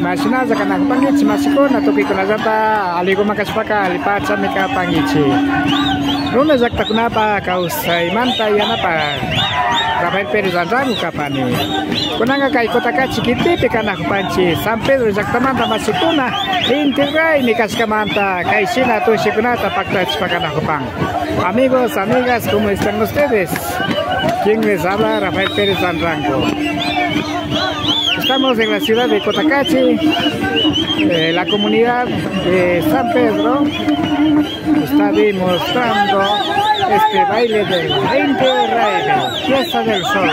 Masinaza ka nakapangitsi masikona tuki kuna zata aligo makaspaka lipacha mika pangichi. Runa zakta kunapa kausai manta yanapa Rafael Pérez Andramu kapani. Kunanga kai kota kachi kititi kana kupanchi San Pedro zakta manta masikuna integrai mikaska manta kai sina tu shikunata pakta chipakana kupang. Amigos, amigas, ¿cómo están ustedes? ¿Quién les habla? Rafael Pérez Andramu. Estamos en la ciudad de Cotacachi, la comunidad de San Pedro está demostrando este baile del 20 de Reyes, Fiesta del Sol.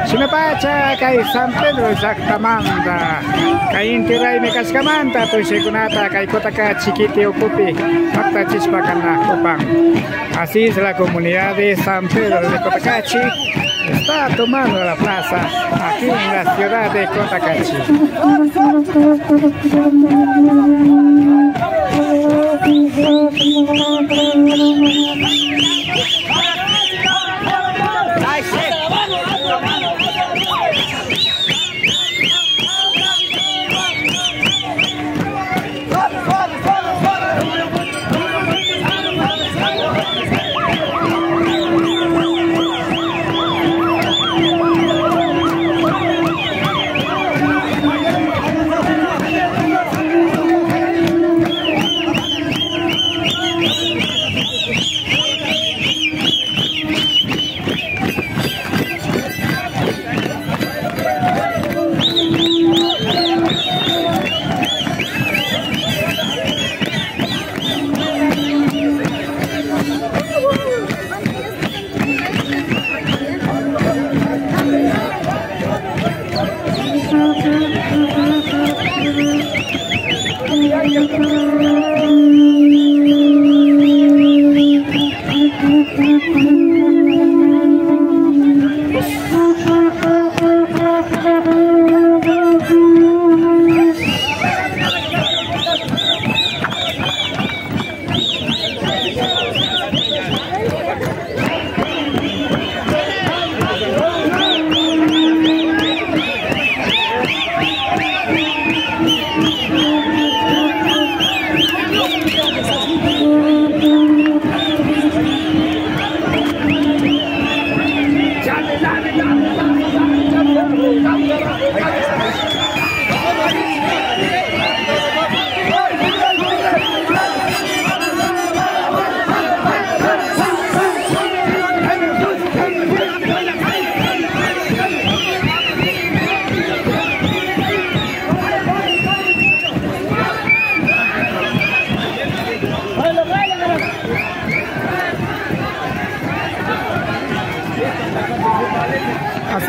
Sinapacha kay San Pedro Zactamanta, kay Intiray Mikaskamanta, to Segunata, kay Cotacachi Kiti Okupi, Pactachispacan Copán. Así es la comunidad de San Pedro de Cotacachi, está tomando la plaza aquí en la ciudad de Cotacachi.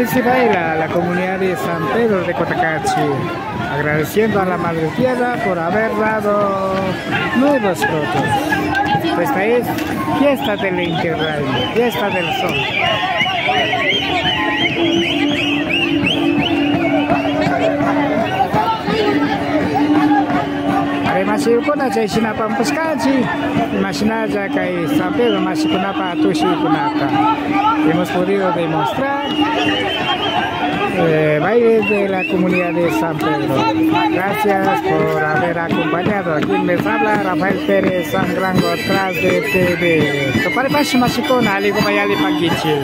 baila la comunidad de San Pedro de Cotacachi, agradeciendo a la Madre Tierra por haber dado nuevos frutos. Esta es fiesta del Inti Raymi, fiesta del sol. Masih kuna cai sinapa pescaji, masih naja kai San Pedro masih kunapa tushi kunaka. Hemos podido demostrar baile de la comunidad de San Pedro. Gracias por haber acompañado. Aquí les habla Rafael Pérez Sangrango atrás de TV. Topare pashi masih kuna ali kumayali pagichi.